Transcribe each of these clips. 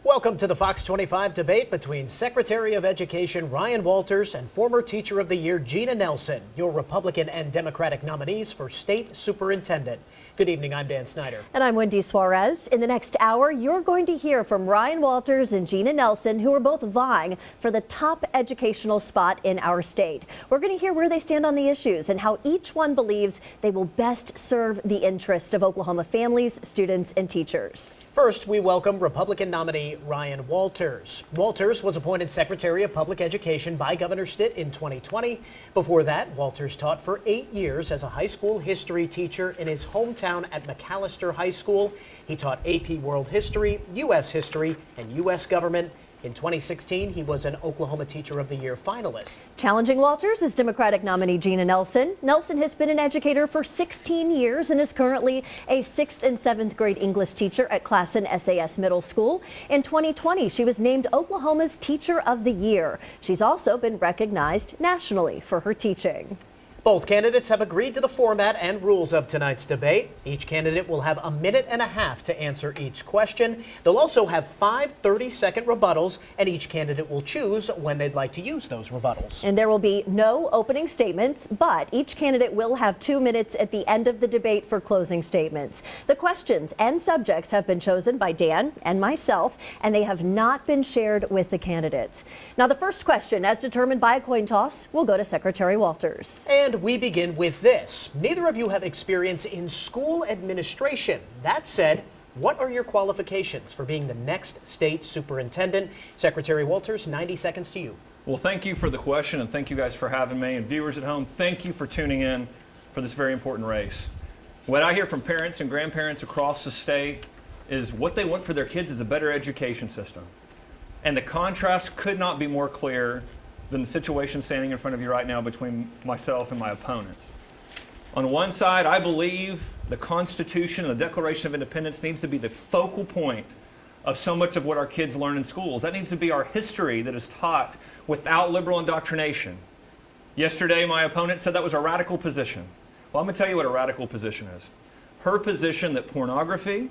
Welcome to the Fox 25 debate between Secretary of Education Ryan Walters and former Teacher of the Year Jena Nelson, your Republican and Democratic nominees for State Superintendent. Good evening, I'm Dan Snyder. And I'm Wendy Suarez. In the next hour, you're going to hear from Ryan Walters and Jena Nelson, who are both vying for the top educational spot in our state. We're going to hear where they stand on the issues and how each one believes they will best serve the interests of Oklahoma families, students, and teachers. First, we welcome Republican nominee Ryan Walters. Walters was appointed Secretary of Public Education by Governor Stitt in 2020. Before that, Walters taught for 8 years as a high school history teacher in his hometown at McAllister High School. He taught AP World History, U.S. History, and U.S. Government. In 2016, he was an Oklahoma Teacher of the Year finalist. Challenging Walters is Democratic nominee Jena Nelson. Nelson has been an educator for 16 years and is currently a 6th and 7th grade English teacher at Classen SAS Middle School. In 2020, she was named Oklahoma's Teacher of the Year. She's also been recognized nationally for her teaching. Both candidates have agreed to the format and rules of tonight's debate. Each candidate will have a minute and a half to answer each question. They'll also have 5 30-second rebuttals, and each candidate will choose when they'd like to use those rebuttals. And there will be no opening statements, but each candidate will have 2 minutes at the end of the debate for closing statements. The questions and subjects have been chosen by Dan and myself, and they have not been shared with the candidates. Now, the first question, as determined by a coin toss, will go to Secretary Walters. And we begin with this. Neither of you have experience in school administration. That said, what are your qualifications for being the next state superintendent? Secretary Walters, 90 seconds to you. Well, thank you for the question, and thank you guys for having me. And viewers at home, thank you for tuning in for this very important race. What I hear from parents and grandparents across the state is what they want for their kids is a better education system. And the contrast could not be more clear than the situation standing in front of you right now between myself and my opponent. On one side, I believe the Constitution and the Declaration of Independence needs to be the focal point of so much of what our kids learn in schools. That needs to be our history that is taught without liberal indoctrination. Yesterday, my opponent said that was a radical position. Well, I'm going to tell you what a radical position is. Her position that pornography,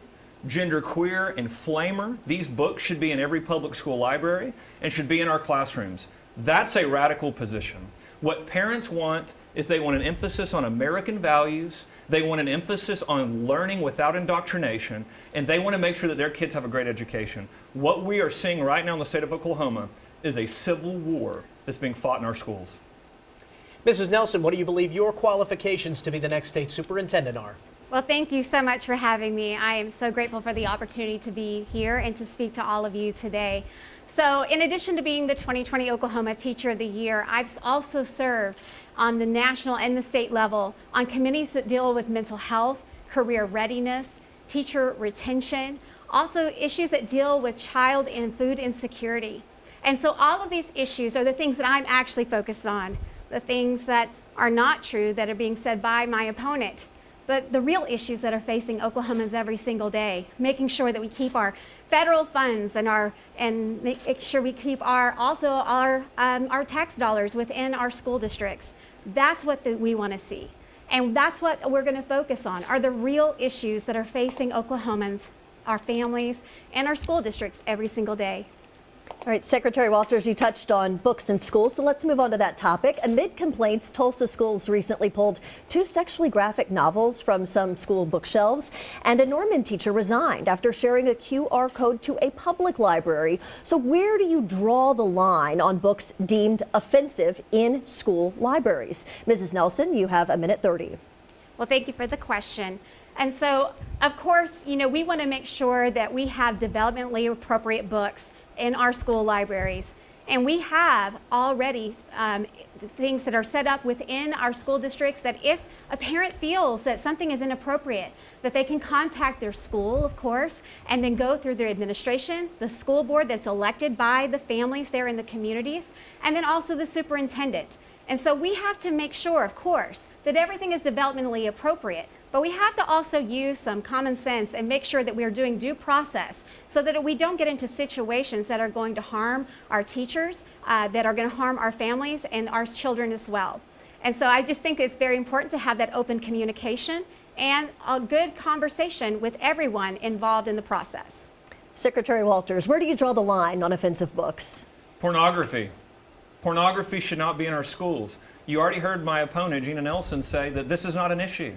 genderqueer, and flamer, these books should be in every public school library and should be in our classrooms. That's a radical position. What parents want is they want an emphasis on American values, they want an emphasis on learning without indoctrination, and they want to make sure that their kids have a great education. What we are seeing right now in the state of Oklahoma is a civil war that's being fought in our schools. Mrs. Nelson, what do you believe your qualifications to be the next state superintendent are? Well, thank you so much for having me. I am so grateful for the opportunity to be here and to speak to all of you today. So in addition to being the 2020 Oklahoma Teacher of the Year, I've also served on the national and the state level on committees that deal with mental health, career readiness, teacher retention, also issues that deal with child and food insecurity. And so all of these issues are the things that I'm actually focused on, the things that are not true that are being said by my opponent, but the real issues that are facing Oklahomans every single day, making sure that we keep our federal funds and make sure we keep our tax dollars within our school districts. That's what we want to see. And that's what we're going to focus on, are the real issues that are facing Oklahomans, our families, and our school districts every single day. All right, Secretary Walters, you touched on books in schools, so let's move on to that topic. Amid complaints, Tulsa schools recently pulled 2 sexually graphic novels from some school bookshelves, and a Norman teacher resigned after sharing a QR code to a public library. So where do you draw the line on books deemed offensive in school libraries? Mrs. Nelson, you have a minute 30. Well, thank you for the question. And so, of course, we want to make sure that we have developmentally appropriate books in our school libraries. And we have already things that are set up within our school districts that if a parent feels that something is inappropriate, that they can contact their school, of course, and then go through their administration, the school board that's elected by the families there in the communities, and then also the superintendent. And so we have to make sure, of course, that everything is developmentally appropriate. But we have to also use some common sense and make sure that we are doing due process so that we don't get into situations that are going to harm our teachers, that are going to harm our families and our children as well. And so I just think it's very important to have that open communication and a good conversation with everyone involved in the process. Secretary Walters, where do you draw the line on offensive books? Pornography. Pornography should not be in our schools. You already heard my opponent, Jena Nelson, say that this is not an issue.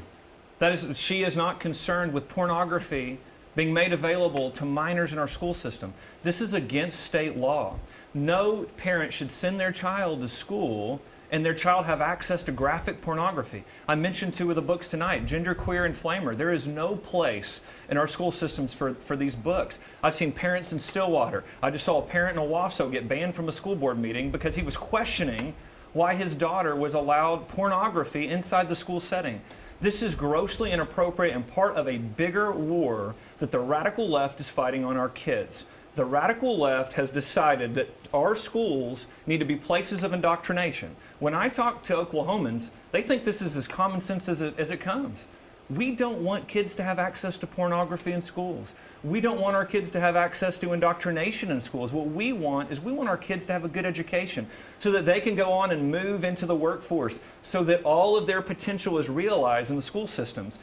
That is, she is not concerned with pornography being made available to minors in our school system. This is against state law. No parent should send their child to school and their child have access to graphic pornography. I mentioned two of the books tonight, Gender, Queer, and Flamer. There is no place in our school systems for these books. I've seen parents in Stillwater. I just saw a parent in Owasso get banned from a school board meeting because he was questioning why his daughter was allowed pornography inside the school setting. This is grossly inappropriate and part of a bigger war that the radical left is fighting on our kids. The radical left has decided that our schools need to be places of indoctrination. When I talk to Oklahomans, they think this is as common sense as it comes. We don't want kids to have access to pornography in schools. We don't want our kids to have access to indoctrination in schools. What we want is we want our kids to have a good education so that they can go on and move into the workforce, so that all of their potential is realized in the school systems.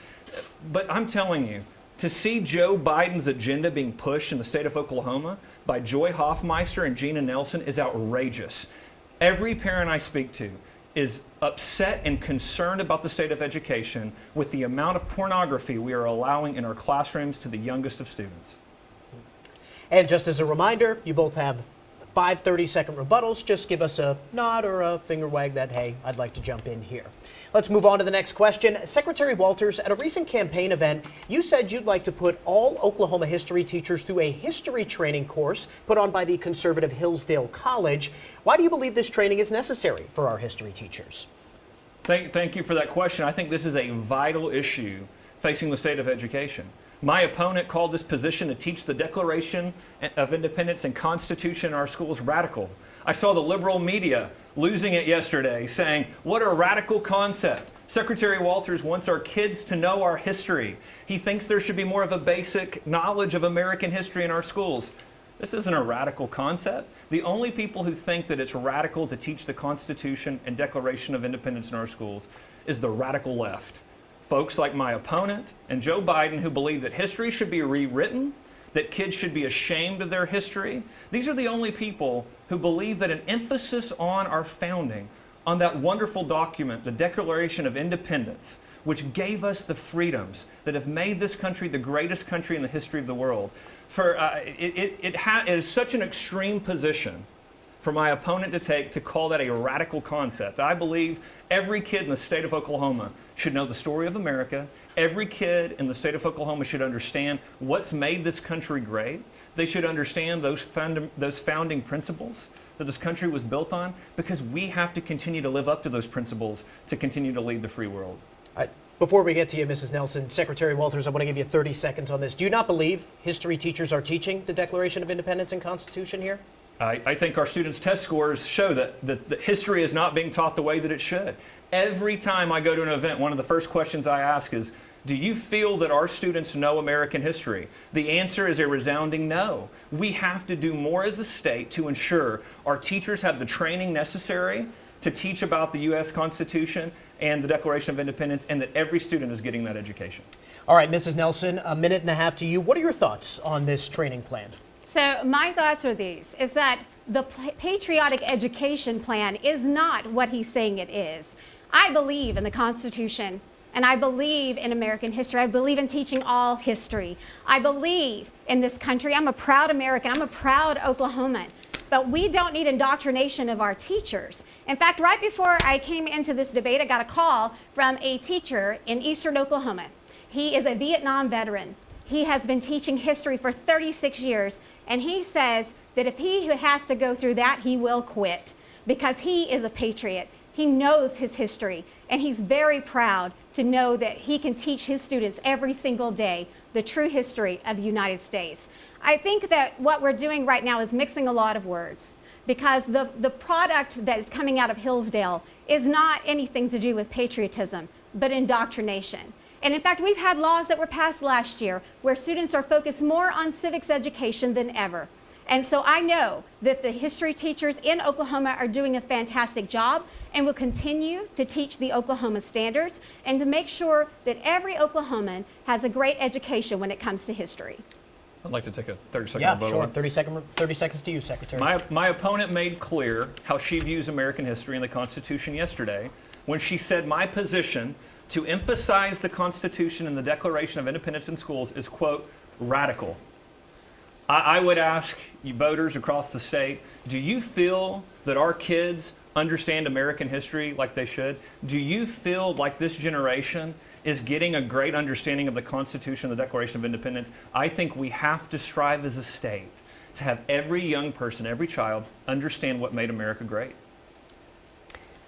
But I'm telling you, to see Joe Biden's agenda being pushed in the state of Oklahoma by Joy Hoffmeister and Jena Nelson is outrageous. Every parent I speak to is upset and concerned about the state of education with the amount of pornography we are allowing in our classrooms to the youngest of students. And just as a reminder, you both have 5 30-second rebuttals. Just give us a nod or a finger wag that, hey, I'd like to jump in here. Let's move on to the next question. Secretary Walters, at a recent campaign event, you said you'd like to put all Oklahoma history teachers through a history training course put on by the conservative Hillsdale College. Why do you believe this training is necessary for our history teachers? Thank you for that question. I think this is a vital issue facing the state of education. My opponent called this position to teach the Declaration of Independence and Constitution in our schools radical. I saw the liberal media losing it yesterday, saying, what a radical concept. Secretary Walters wants our kids to know our history. He thinks there should be more of a basic knowledge of American history in our schools. This isn't a radical concept. The only people who think that it's radical to teach the Constitution and Declaration of Independence in our schools is the radical left. Folks like my opponent and Joe Biden, who believe that history should be rewritten, that kids should be ashamed of their history. These are the only people who believe that an emphasis on our founding, on that wonderful document, the Declaration of Independence, which gave us the freedoms that have made this country the greatest country in the history of the world. It is such an extreme position for my opponent to take to call that a radical concept. I believe every kid in the state of Oklahoma should know the story of America. Every kid in the state of Oklahoma should understand what's made this country great. They should understand those founding principles that this country was built on, because we have to continue to live up to those principles to continue to lead the free world. Before we get to you, Mrs. Nelson, Secretary Walters, I want to give you 30 seconds on this. Do you not believe history teachers are teaching the Declaration of Independence and Constitution here? I think our students' test scores show that history is not being taught the way that it should. Every time I go to an event, one of the first questions I ask is, do you feel that our students know American history? The answer is a resounding no. We have to do more as a state to ensure our teachers have the training necessary to teach about the U.S. Constitution and the Declaration of Independence, and that every student is getting that education. All right, Mrs. Nelson, a minute and a half to you. What are your thoughts on this training plan? So my thoughts are these, is that the patriotic education plan is not what he's saying it is. I believe in the Constitution, and I believe in American history. I believe in teaching all history. I believe in this country. I'm a proud American. I'm a proud Oklahoman. But we don't need indoctrination of our teachers. In fact, right before I came into this debate, I got a call from a teacher in eastern Oklahoma. He is a Vietnam veteran. He has been teaching history for 36 years, and he says that if he has to go through that, he will quit, because he is a patriot. He knows his history, and he's very proud to know that he can teach his students every single day the true history of the United States. I think that what we're doing right now is mixing a lot of words, because the product that is coming out of Hillsdale is not anything to do with patriotism, but indoctrination. And in fact, we've had laws that were passed last year where students are focused more on civics education than ever. And so I know that the history teachers in Oklahoma are doing a fantastic job and will continue to teach the Oklahoma standards and to make sure that every Oklahoman has a great education when it comes to history. I'd like to take a 30-second Yeah, rebuttal. sure. 30 seconds to you, Secretary. My opponent made clear how she views American history and the Constitution yesterday when she said my position to emphasize the Constitution and the Declaration of Independence in schools is, quote, radical. I would ask you voters across the state, do you feel that our kids understand American history like they should? Do you feel like this generation is getting a great understanding of the Constitution and the Declaration of Independence? I think we have to strive as a state to have every young person, every child, understand what made America great.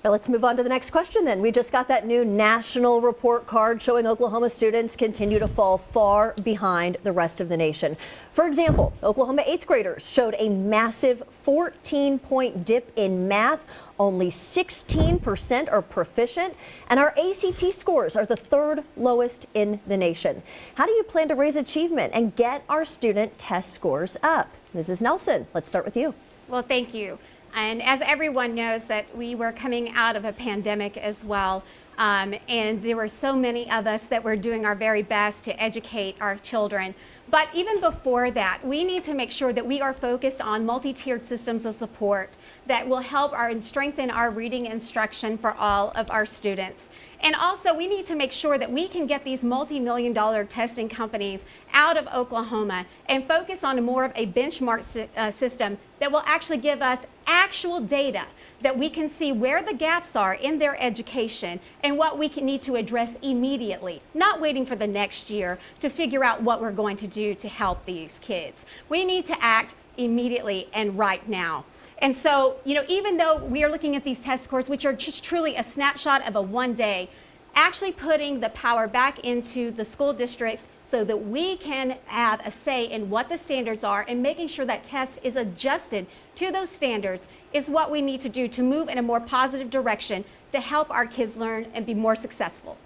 Now let's move on to the next question then. We just got that new national report card showing Oklahoma students continue to fall far behind the rest of the nation. For example, Oklahoma 8th graders showed a massive 14-point dip in math. Only 16% are proficient, and our ACT scores are the third lowest in the nation. How do you plan to raise achievement and get our student test scores up? Mrs. Nelson, let's start with you. Well, thank you. And as everyone knows that we were coming out of a pandemic as well, and there were so many of us that were doing our very best to educate our children. But even before that, we need to make sure that we are focused on multi-tiered systems of support that will help and strengthen our reading instruction for all of our students. And also, we need to make sure that we can get these multi-million-dollar testing companies out of Oklahoma and focus on more of a benchmark system that will actually give us actual data that we can see where the gaps are in their education and what we need to address immediately, not waiting for the next year to figure out what we're going to do to help these kids. We need to act immediately and right now. And so, even though we are looking at these test scores, which are just truly a snapshot of a one day, actually putting the power back into the school districts so that we can have a say in what the standards are and making sure that test is adjusted to those standards is what we need to do to move in a more positive direction to help our kids learn and be more successful.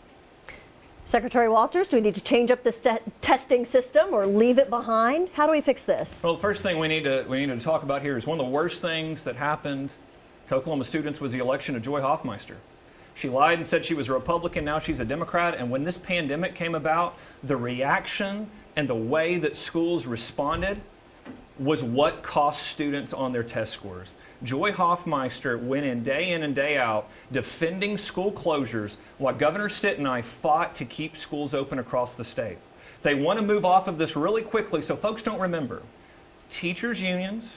Secretary Walters, do we need to change up this testing system or leave it behind? How do we fix this? Well, the first thing we need to talk about here is one of the worst things that happened to Oklahoma students was the election of Joy Hoffmeister. She lied and said she was a Republican, now she's a Democrat, and when this pandemic came about, the reaction and the way that schools responded was what cost students on their test scores. Joy Hoffmeister went in and day out defending school closures while Governor Stitt and I fought to keep schools open across the state. They want to move off of this really quickly so folks don't remember. Teachers unions,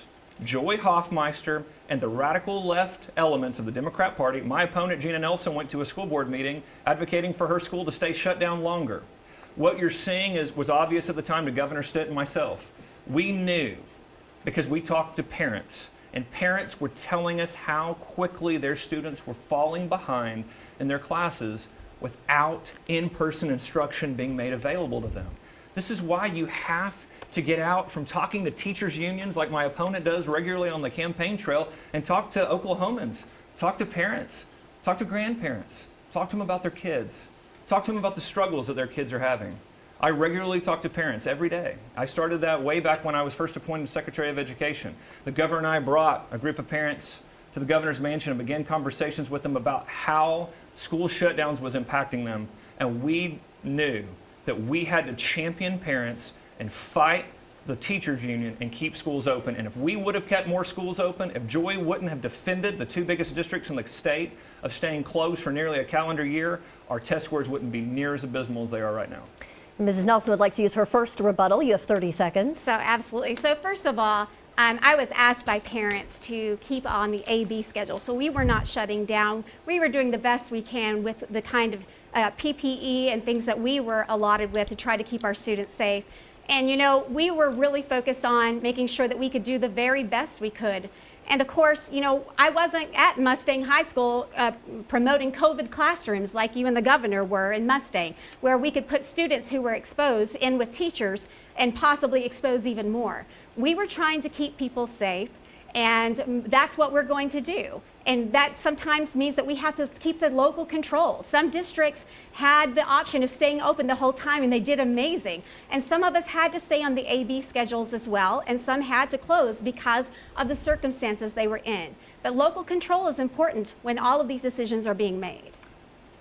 Joy Hoffmeister, and the radical left elements of the Democrat Party. My opponent, Jena Nelson, went to a school board meeting advocating for her school to stay shut down longer. What you're seeing was obvious at the time to Governor Stitt and myself. We knew because we talked to parents, and parents were telling us how quickly their students were falling behind in their classes without in-person instruction being made available to them. This is why you have to get out from talking to teachers' unions like my opponent does regularly on the campaign trail and talk to Oklahomans, talk to parents, talk to grandparents, talk to them about their kids, talk to them about the struggles that their kids are having. I regularly talk to parents every day. I started that way back when I was first appointed Secretary of Education. The governor and I brought a group of parents to the governor's mansion and began conversations with them about how school shutdowns was impacting them. And we knew that we had to champion parents and fight the teachers union and keep schools open. And if we would have kept more schools open, if Joy wouldn't have defended the two biggest districts in the state of staying closed for nearly a calendar year, our test scores wouldn't be near as abysmal as they are right now. Mrs. Nelson would like to use her first rebuttal. You have 30 seconds. So absolutely. So first of all, I was asked by parents to keep on the AB schedule. So we were not shutting down. We were doing the best we can with the kind of PPE and things that we were allotted with to try to keep our students safe. And we were really focused on making sure that we could do the very best we could. And of course, I wasn't at Mustang High School promoting COVID classrooms like you and the governor were in Mustang, where we could put students who were exposed in with teachers and possibly expose even more. We were trying to keep people safe, and that's what we're going to do. And that sometimes means that we have to keep the local control. Some districts had the option of staying open the whole time, and they did amazing. And some of us had to stay on the AB schedules as well, and some had to close because of the circumstances they were in. But local control is important when all of these decisions are being made.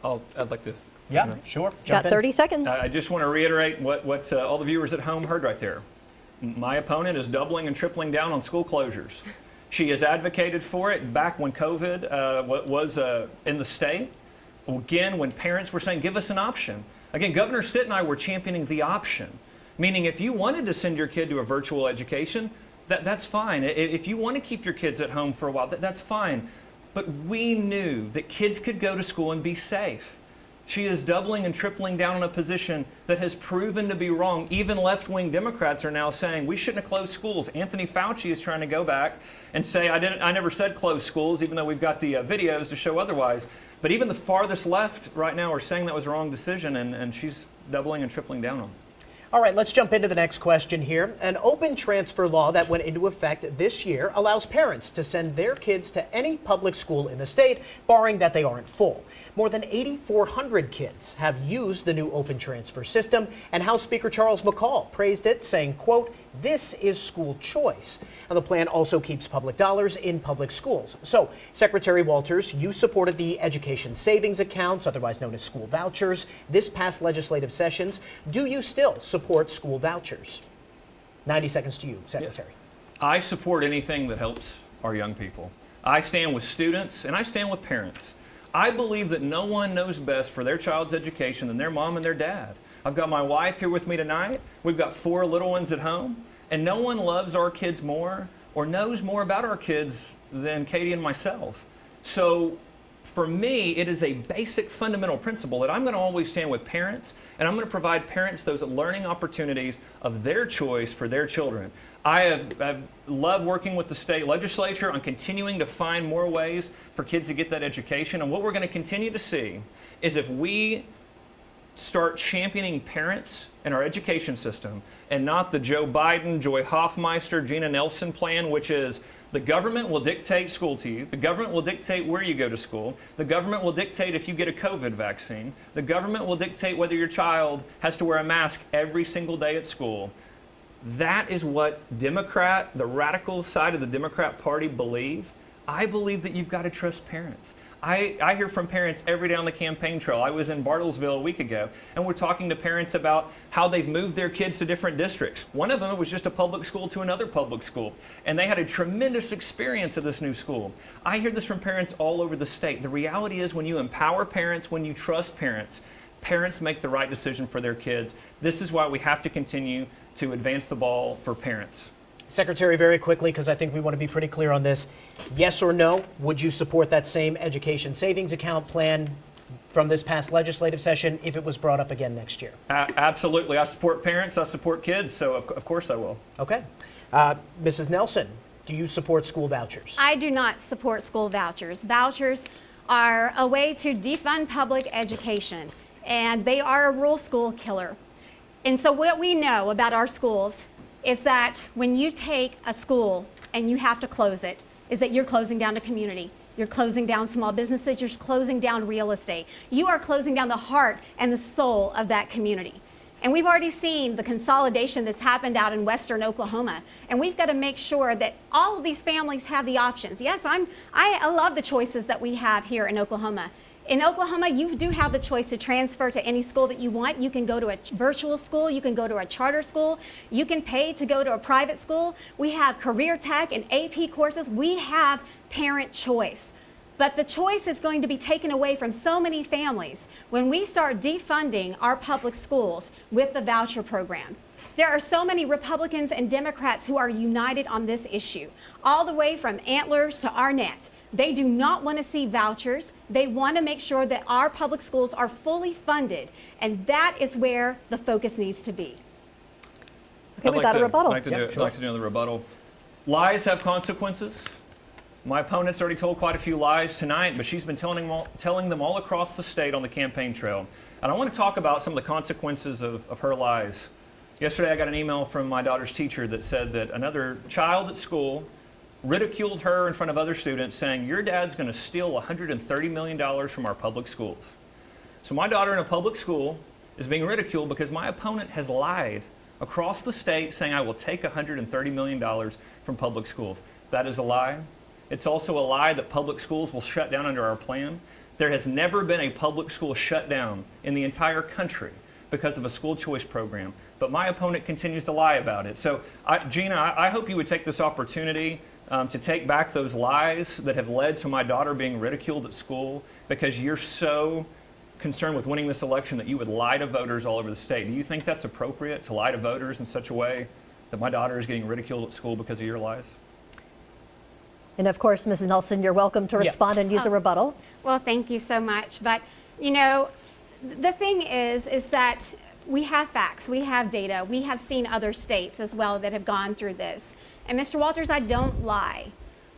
I'd like to. Yeah, sure. Got 30 seconds. I just want to reiterate what all the viewers at home heard right there. My opponent is doubling and tripling down on school closures. She has advocated for it back when COVID was in the state. Again, when parents were saying, give us an option. Again, Governor Stitt and I were championing the option, meaning if you wanted to send your kid to a virtual education, that's fine. If you want to keep your kids at home for a while, that's fine. But we knew that kids could go to school and be safe. She is doubling and tripling down on a position that has proven to be wrong. Even left-wing Democrats are now saying we shouldn't have closed schools. Anthony Fauci is trying to go back and say I never said close schools, even though we've got the videos to show otherwise. But even the farthest left right now are saying that was a wrong decision, and she's doubling and tripling down on it. All right, let's jump into the next question here. An open transfer law that went into effect this year allows parents to send their kids to any public school in the state, barring that they aren't full. More than 8,400 kids have used the new open transfer system, and House Speaker Charles McCall praised it, saying, quote, "This is school choice." Now, the plan also keeps public dollars in public schools. So, Secretary Walters, you supported the education savings accounts, otherwise known as school vouchers, this past legislative sessions. Do you still support school vouchers? 90 seconds to you, Secretary. Yes. I support anything that helps our young people. I stand with students and I stand with parents. I believe that no one knows best for their child's education than their mom and their dad. I've got my wife here with me tonight. We've got 4 little ones at home. And no one loves our kids more or knows more about our kids than Katie and myself. So for me, it is a basic fundamental principle that I'm going to always stand with parents, and I'm going to provide parents those learning opportunities of their choice for their children. I've loved working with the state legislature on continuing to find more ways for kids to get that education. And what we're going to continue to see is if we start championing parents in our education system and not the Joe Biden, Joy Hoffmeister, Jena Nelson plan, which is the government will dictate school to you. The government will dictate where you go to school. The government will dictate if you get a COVID vaccine. The government will dictate whether your child has to wear a mask every single day at school. That is what the radical side of the Democrat Party believe. I believe that you've got to trust parents. I hear from parents every day on the campaign trail. I was in Bartlesville a week ago, and we're talking to parents about how they've moved their kids to different districts. One of them was just a public school to another public school, and they had a tremendous experience at this new school. I hear this from parents all over the state. The reality is when you empower parents, when you trust parents, parents make the right decision for their kids. This is why we have to continue to advance the ball for parents. Secretary, very quickly, because I think we want to be pretty clear on this. Yes or no, would you support that same education savings account plan from this past legislative session if it was brought up again next year? Absolutely. I support parents. I support kids. So, of course, I will. Okay. Mrs. Nelson, do you support school vouchers? I do not support school vouchers. Vouchers are a way to defund public education, and they are a rural school killer. And so what we know about our schools is that when you take a school and you have to close it, is that you're closing down the community. You're closing down small businesses. You're closing down real estate. You are closing down the heart and the soul of that community. And we've already seen the consolidation that's happened out in western Oklahoma. And we've got to make sure that all of these families have the options. Yes, I love the choices that we have here in Oklahoma. In Oklahoma, you do have the choice to transfer to any school that you want. You can go to a virtual school. You can go to a charter school. You can pay to go to a private school. We have career tech and AP courses. We have parent choice. But the choice is going to be taken away from so many families when we start defunding our public schools with the voucher program. There are so many Republicans and Democrats who are united on this issue, all the way from Antlers to Arnett. They do not want to see vouchers. They want to make sure that our public schools are fully funded, and that is where the focus needs to be. Okay, we got a rebuttal. I'd like to do the rebuttal. Lies have consequences. My opponent's already told quite a few lies tonight, but she's been telling them all across the state on the campaign trail. And I want to talk about some of the consequences of her lies. Yesterday, I got an email from my daughter's teacher that said that another child at school ridiculed her in front of other students, saying, your dad's going to steal $130 million from our public schools. So my daughter in a public school is being ridiculed because my opponent has lied across the state saying I will take $130 million from public schools. That is a lie. It's also a lie that public schools will shut down under our plan. There has never been a public school shut down in the entire country. because of a school choice program. But my opponent continues to lie about it. So, Jena, I hope you would take this opportunity to take back those lies that have led to my daughter being ridiculed at school, because you're so concerned with winning this election that you would lie to voters all over the state. Do you think that's appropriate, to lie to voters in such a way that my daughter is getting ridiculed at school because of your lies? And of course, Mrs. Nelson, you're welcome to respond and use a rebuttal. Well, thank you so much. But, you know, the thing is that we have facts, we have data, we have seen other states as well that have gone through this. And Mr. Walters, I don't lie.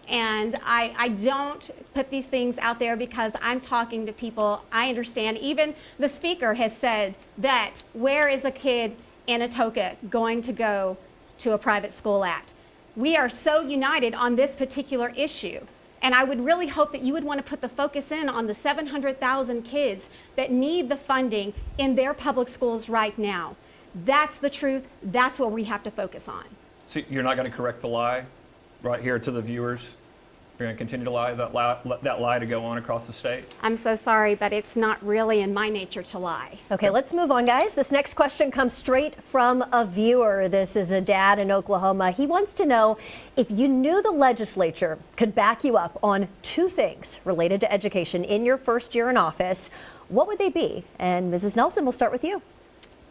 And I don't put these things out there because I'm talking to people. I understand. Even the speaker has said that where is a kid in Atoka going to go to a private school at? We are so united on this particular issue. And I would really hope that you would want to put the focus in on the 700,000 kids that need the funding in their public schools right now. That's the truth. That's what we have to focus on. So you're not going to correct the lie right here to the viewers? You're going to continue to let that lie to go on across the state? I'm so sorry, but it's not really in my nature to lie. Okay, let's move on, guys. This next question comes straight from a viewer. This is a dad in Oklahoma. He wants to know if you knew the legislature could back you up on two things related to education in your first year in office, what would they be? And Mrs. Nelson, we'll start with you.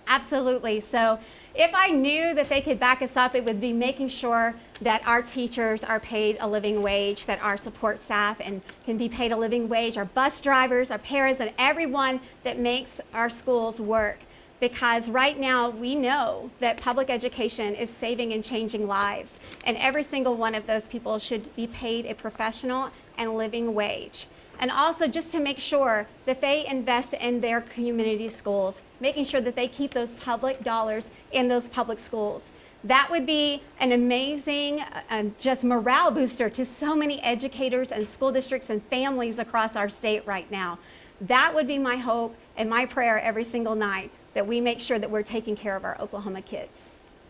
Absolutely. So if I knew that they could back us up, it would be making sure that our teachers are paid a living wage, that our support staff can be paid a living wage, our bus drivers, our parents, and everyone that makes our schools work. Because right now we know that public education is saving and changing lives, and every single one of those people should be paid a professional and living wage. And also just to make sure that they invest in their community schools, making sure that they keep those public dollars in those public schools. That would be an amazing just morale booster to so many educators and school districts and families across our state right now. That would be my hope and my prayer every single night, that we make sure that we're taking care of our Oklahoma kids.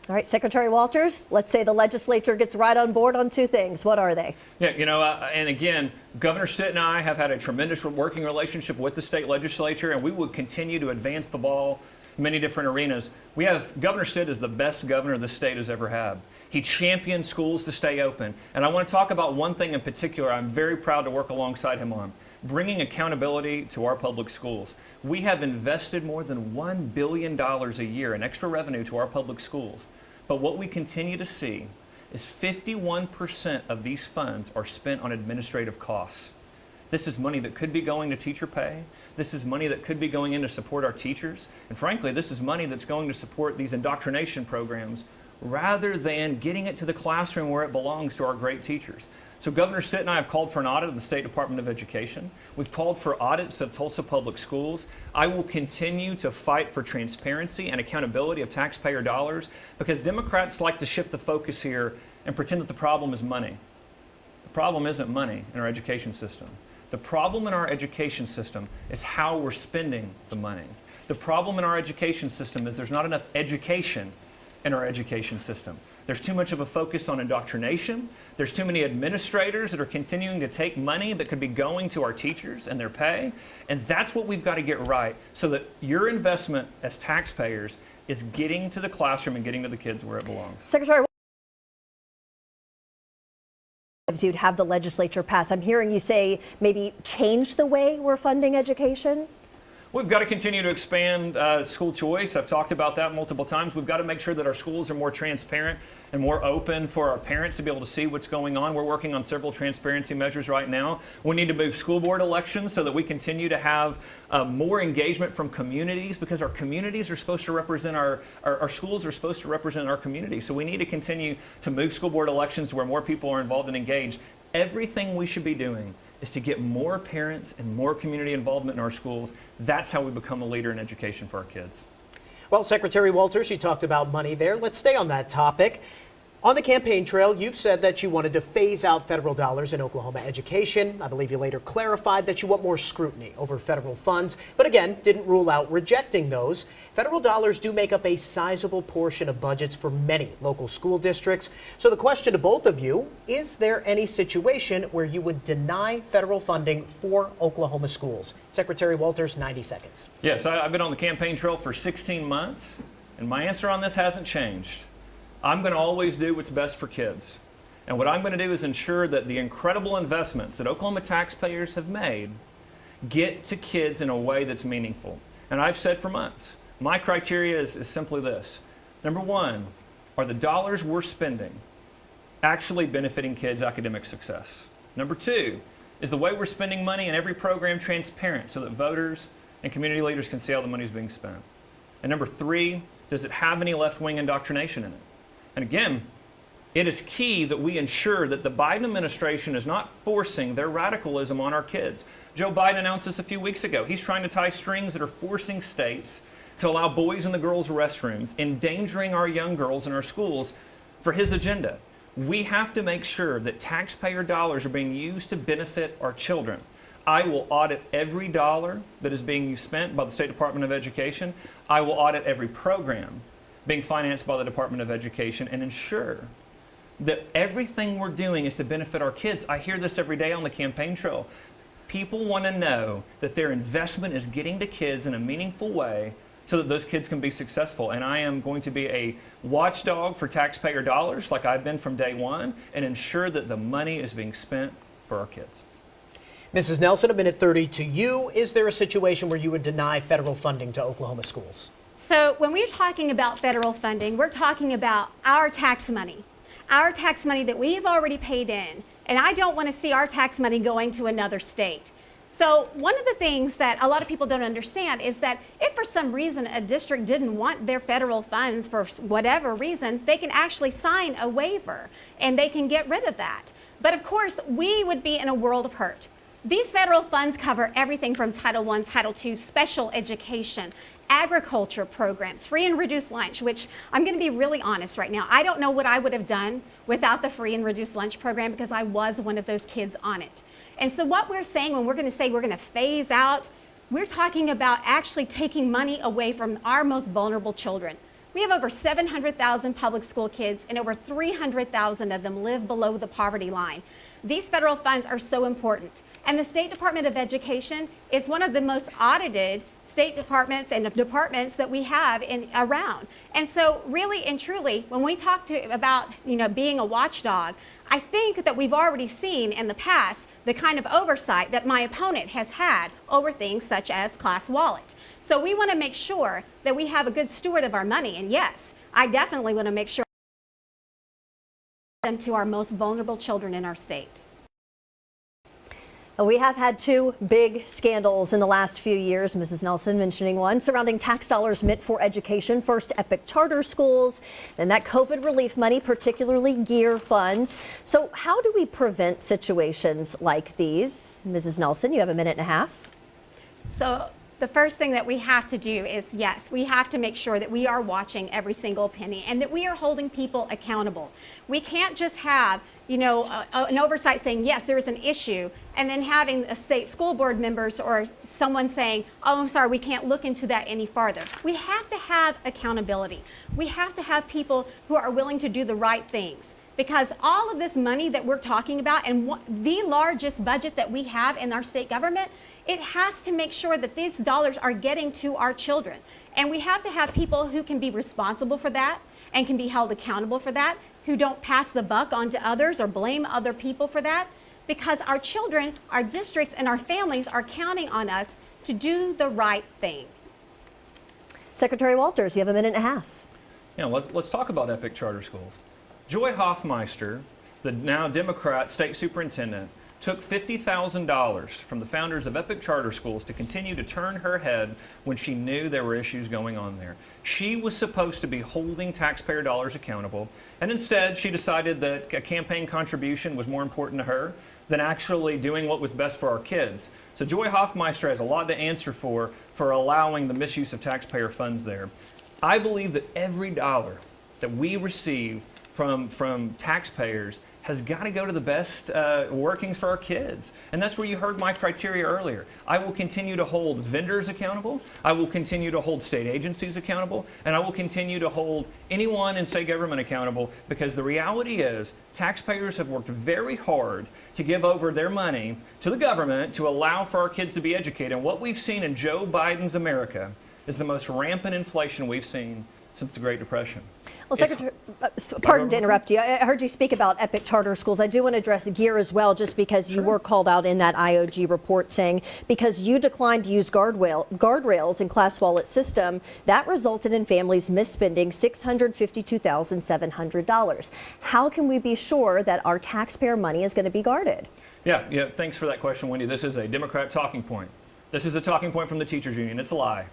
All right, Secretary Walters, let's say the legislature gets right on board on two things. What are they? Yeah, you know, and again, Governor Stitt and I have had a tremendous working relationship with the state legislature, and we will continue to advance the ball in many different arenas. Governor Stitt is the best governor the state has ever had. He championed schools to stay open. And I want to talk about one thing in particular I'm very proud to work alongside him on: bringing accountability to our public schools. We have invested more than $1 billion a year in extra revenue to our public schools. But what we continue to see is 51% of these funds are spent on administrative costs. This is money that could be going to teacher pay. This is money that could be going in to support our teachers. And frankly, this is money that's going to support these indoctrination programs rather than getting it to the classroom where it belongs to our great teachers. So Governor Stitt and I have called for an audit of the State Department of Education. We've called for audits of Tulsa Public Schools. I will continue to fight for transparency and accountability of taxpayer dollars, because Democrats like to shift the focus here and pretend that the problem is money. The problem isn't money in our education system. The problem in our education system is how we're spending the money. The problem in our education system is there's not enough education in our education system. There's too much of a focus on indoctrination. There's too many administrators that are continuing to take money that could be going to our teachers and their pay. And that's what we've got to get right, so that your investment as taxpayers is getting to the classroom and getting to the kids where it belongs. Secretary, you'd have the legislature pass. I'm hearing you say maybe change the way we're funding education. We've got to continue to expand school choice. I've talked about that multiple times. We've got to make sure that our schools are more transparent and more open for our parents to be able to see what's going on. We're working on several transparency measures right now. We need to move school board elections so that we continue to have more engagement from communities, because our communities are supposed to represent our schools are supposed to represent our community. So we need to continue to move school board elections where more people are involved and engaged. Everything we should be doing is to get more parents and more community involvement in our schools. That's how we become a leader in education for our kids. Well, Secretary Walters, you talked about money there. Let's stay on that topic. On the campaign trail, you've said that you wanted to phase out federal dollars in Oklahoma education. I believe you later clarified that you want more scrutiny over federal funds, but again, didn't rule out rejecting those. Federal dollars do make up a sizable portion of budgets for many local school districts. So the question to both of you, is there any situation where you would deny federal funding for Oklahoma schools? Secretary Walters, 90 seconds. Yes, I've been on the campaign trail for 16 months, and my answer on this hasn't changed. I'm going to always do what's best for kids. And what I'm going to do is ensure that the incredible investments that Oklahoma taxpayers have made get to kids in a way that's meaningful. And I've said for months, my criteria is simply this. Number one, are the dollars we're spending actually benefiting kids' academic success? Number two, is the way we're spending money in every program transparent so that voters and community leaders can see how the money is being spent? And number three, does it have any left-wing indoctrination in it? And again, it is key that we ensure that the Biden administration is not forcing their radicalism on our kids. Joe Biden announced this a few weeks ago. He's trying to tie strings that are forcing states to allow boys in the girls' restrooms, endangering our young girls in our schools for his agenda. We have to make sure that taxpayer dollars are being used to benefit our children. I will audit every dollar that is being spent by the State Department of Education. I will audit every program being financed by the Department of Education and ensure that everything we're doing is to benefit our kids. I hear this every day on the campaign trail. People want to know that their investment is getting to kids in a meaningful way so that those kids can be successful. And I am going to be a watchdog for taxpayer dollars like I've been from day one and ensure that the money is being spent for our kids. Mrs. Nelson, a minute 30 to you. Is there a situation where you would deny federal funding to Oklahoma schools? So when we're talking about federal funding, we're talking about our tax money that we've already paid in. And I don't want to see our tax money going to another state. So one of the things that a lot of people don't understand is that if for some reason a district didn't want their federal funds for whatever reason, they can actually sign a waiver and they can get rid of that. But of course, we would be in a world of hurt. These federal funds cover everything from Title I, Title II, special education, agriculture programs, free and reduced lunch, which I'm going to be really honest right now. I don't know what I would have done without the free and reduced lunch program because I was one of those kids on it. And so what we're saying when we're going to say we're going to phase out, we're talking about actually taking money away from our most vulnerable children. We have over 700,000 public school kids and over 300,000 of them live below the poverty line. These federal funds are so important. And the State Department of Education is one of the most audited state departments and departments that we have around. And so really and truly, when we talk about being a watchdog, I think that we've already seen in the past the kind of oversight that my opponent has had over things such as Class Wallet. So we want to make sure that we have a good steward of our money. And yes, I definitely want to make sure them to our most vulnerable children in our state. We have had two big scandals in the last few years, Mrs. Nelson mentioning one, surrounding tax dollars meant for education. First, Epic charter schools, then that COVID relief money, particularly gear funds. So how do we prevent situations like these? Mrs. Nelson, you have a minute and a half. So the first thing that we have to do is, yes, we have to make sure that we are watching every single penny and that we are holding people accountable. We can't just have an oversight saying, yes, there is an issue, and then having a state school board members or someone saying, oh, I'm sorry, we can't look into that any farther. We have to have accountability. We have to have people who are willing to do the right things, because all of this money that we're talking about and the largest budget that we have in our state government, it has to make sure that these dollars are getting to our children. And we have to have people who can be responsible for that and can be held accountable for that, who don't pass the buck on to others or blame other people for that, because our children, our districts, and our families are counting on us to do the right thing. Secretary Walters, you have a minute and a half. Let's talk about Epic charter schools. Joy Hoffmeister, the now Democrat state superintendent, took $50,000 from the founders of Epic charter schools to continue to turn her head when she knew there were issues going on there. She was supposed to be holding taxpayer dollars accountable, and instead she decided that a campaign contribution was more important to her than actually doing what was best for our kids. So Joy Hoffmeister has a lot to answer for allowing the misuse of taxpayer funds there. I believe that every dollar that we receive from taxpayers has got to go to the best workings for our kids. And that's where you heard my criteria earlier. I will continue to hold vendors accountable. I will continue to hold state agencies accountable. And I will continue to hold anyone in state government accountable, because the reality is taxpayers have worked very hard to give over their money to the government to allow for our kids to be educated. And what we've seen in Joe Biden's America is the most rampant inflation we've seen since the Great Depression. Well, Secretary, pardon to interrupt you. I heard you speak about epic charter schools. I do want to address gear as well, just because you were called out in that IOG report saying because you declined to use guardrails in class wallet system, that resulted in families misspending $652,700. How can we be sure that our taxpayer money is going to be guarded? Yeah, thanks for that question, Wendy. This is a Democrat talking point. This is a talking point from the teachers union. It's a lie.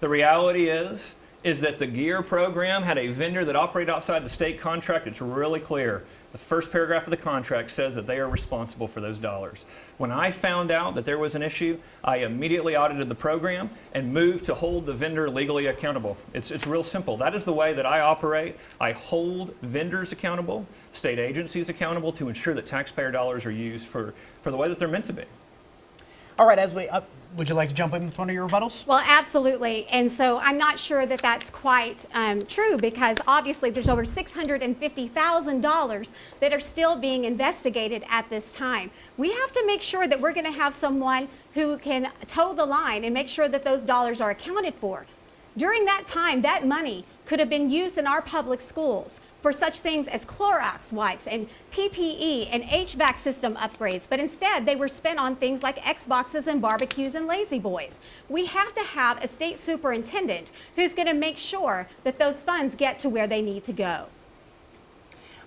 The reality is that the GEAR program had a vendor that operated outside the state contract. It's really clear. The first paragraph of the contract says that they are responsible for those dollars. When I found out that there was an issue, I immediately audited the program and moved to hold the vendor legally accountable. It's real simple. That is the way that I operate. I hold vendors accountable, state agencies accountable, to ensure that taxpayer dollars are used for the way that they're meant to be. All right, as we would you like to jump in with one of your rebuttals? Well, absolutely. And so I'm not sure that that's quite true, because obviously there's over $650,000 that are still being investigated at this time. We have to make sure that we're going to have someone who can toe the line and make sure that those dollars are accounted for. During that time, that money could have been used in our public schools for such things as Clorox wipes and PPE and HVAC system upgrades, but instead they were spent on things like Xboxes and barbecues and Lazy Boys. We have to have a state superintendent who's going to make sure that those funds get to where they need to go.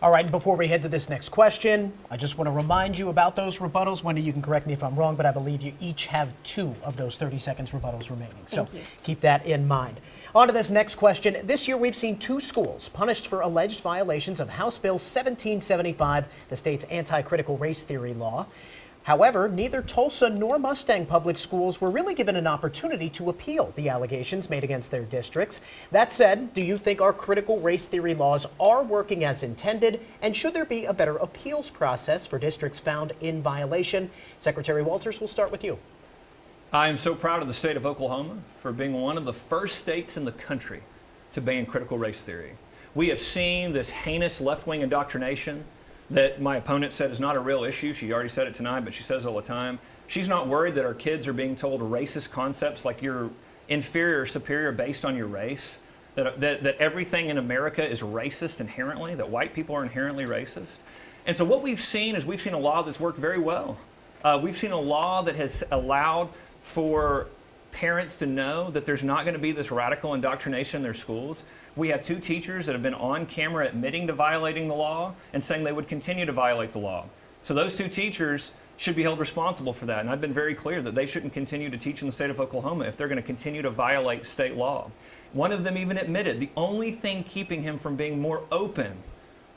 All right, and before we head to this next question, I just want to remind you about those rebuttals. Wendy, you can correct me if I'm wrong, but I believe you each have 2 of those 30 seconds rebuttals remaining. So keep that in mind. On to this next question. This year, we've seen 2 schools punished for alleged violations of House Bill 1775, the state's anti-critical race theory law. However, neither Tulsa nor Mustang public schools were really given an opportunity to appeal the allegations made against their districts. That said, do you think our critical race theory laws are working as intended, and should there be a better appeals process for districts found in violation? Secretary Walters, we'll start with you. I am so proud of the state of Oklahoma for being one of the first states in the country to ban critical race theory. We have seen this heinous left-wing indoctrination that my opponent said is not a real issue. She already said it tonight, but she says it all the time. She's not worried that our kids are being told racist concepts like you're inferior or superior based on your race, that everything in America is racist inherently, that white people are inherently racist. And so what we've seen is we've seen a law that's worked very well. We've seen a law that has allowed for parents to know that there's not going to be this radical indoctrination in their schools. We have 2 teachers that have been on camera admitting to violating the law and saying they would continue to violate the law. So those 2 teachers should be held responsible for that. And I've been very clear that they shouldn't continue to teach in the state of Oklahoma if they're going to continue to violate state law. One of them even admitted the only thing keeping him from being more open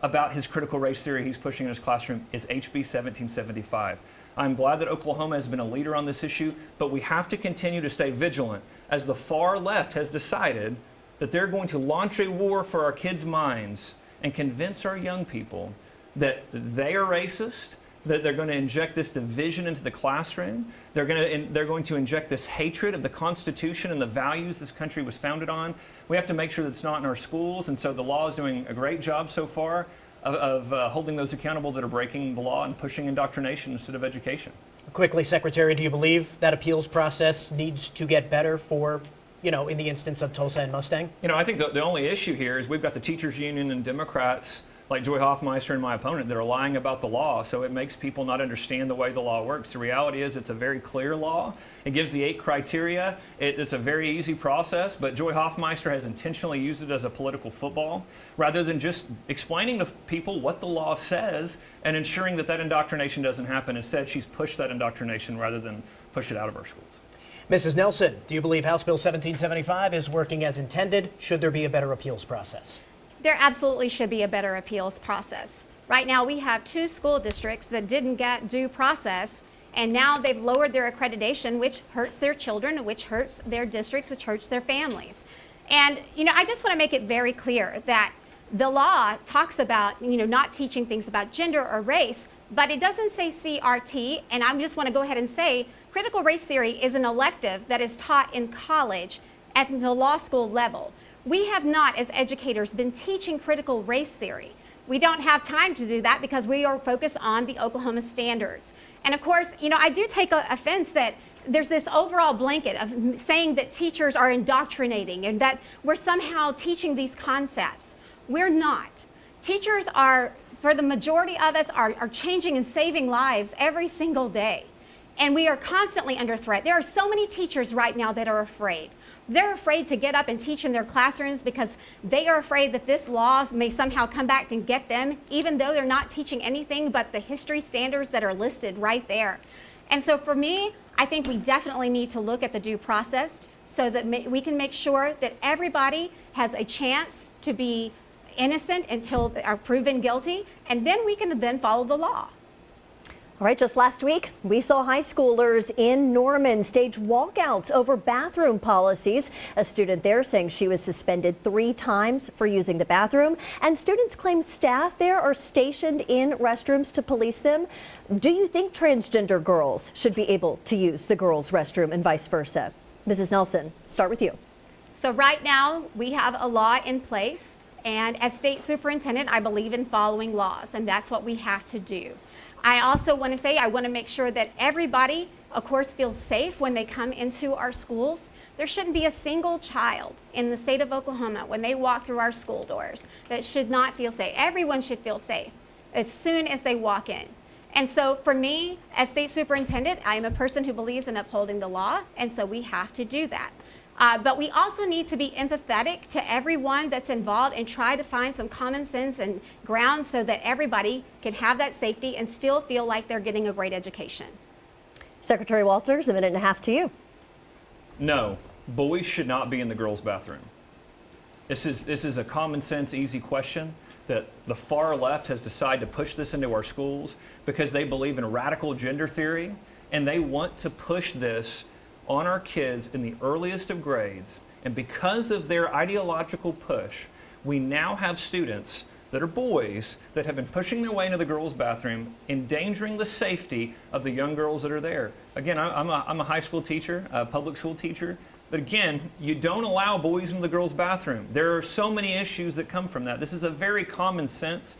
about his critical race theory he's pushing in his classroom is HB 1775. I'm glad that Oklahoma has been a leader on this issue, but we have to continue to stay vigilant as the far left has decided that they're going to launch a war for our kids' minds and convince our young people that they are racist, that they're going to inject this division into the classroom, they're going to inject this hatred of the Constitution and the values this country was founded on. We have to make sure that it's not in our schools, and so the law is doing a great job so far of holding those accountable that are breaking the law and pushing indoctrination instead of education. Quickly, Secretary, do you believe that appeals process needs to get better for, in the instance of Tulsa and Mustang? I think the only issue here is we've got the teachers union and Democrats like Joy Hoffmeister and my opponent that are lying about the law, so it makes people not understand the way the law works. The reality is it's a very clear law. It gives the 8 criteria. It's a very easy process, but Joy Hoffmeister has intentionally used it as a political football rather than just explaining to people what the law says and ensuring that indoctrination doesn't happen. Instead, she's pushed that indoctrination rather than push it out of our schools. Mrs. Nelson, do you believe House Bill 1775 is working as intended? Should there be a better appeals process? There absolutely should be a better appeals process. Right now, we have 2 school districts that didn't get due process, and now they've lowered their accreditation, which hurts their children, which hurts their districts, which hurts their families. And, I just want to make it very clear that the law talks about, not teaching things about gender or race, but it doesn't say CRT. And I just want to go ahead and say critical race theory is an elective that is taught in college at the law school level. We have not, as educators, been teaching critical race theory. We don't have time to do that because we are focused on the Oklahoma standards. And of course, I do take offense that there's this overall blanket of saying that teachers are indoctrinating and that we're somehow teaching these concepts. We're not. Teachers are, for the majority of us, are changing and saving lives every single day. And we are constantly under threat. There are so many teachers right now that are afraid. They're afraid to get up and teach in their classrooms because they are afraid that this law may somehow come back and get them, even though they're not teaching anything but the history standards that are listed right there. And so for me, I think we definitely need to look at the due process so that we can make sure that everybody has a chance to be innocent until they are proven guilty, and then we can then follow the law. All right, just last week, we saw high schoolers in Norman stage walkouts over bathroom policies. A student there saying she was suspended 3 times for using the bathroom, and students claim staff there are stationed in restrooms to police them. Do you think transgender girls should be able to use the girls' restroom and vice versa? Mrs. Nelson, start with you. So right now, we have a law in place, and as state superintendent, I believe in following laws, and that's what we have to do. I also want to say I want to make sure that everybody, of course, feels safe when they come into our schools. There shouldn't be a single child in the state of Oklahoma when they walk through our school doors that should not feel safe. Everyone should feel safe as soon as they walk in. And so for me, as state superintendent, I am a person who believes in upholding the law, and so we have to do that. But we also need to be empathetic to everyone that's involved and try to find some common sense and ground so that everybody can have that safety and still feel like they're getting a great education. Secretary Walters, a minute and a half to you. No, boys should not be in the girls' bathroom. This is a common sense, easy question that the far left has decided to push this into our schools because they believe in radical gender theory, and they want to push this on our kids in the earliest of grades. And because of their ideological push, we now have students that are boys that have been pushing their way into the girls' bathroom, endangering the safety of the young girls that are there. Again, I'm a high school teacher, a public school teacher, but again, you don't allow boys into the girls' bathroom. There are so many issues that come from that. This is a very common sense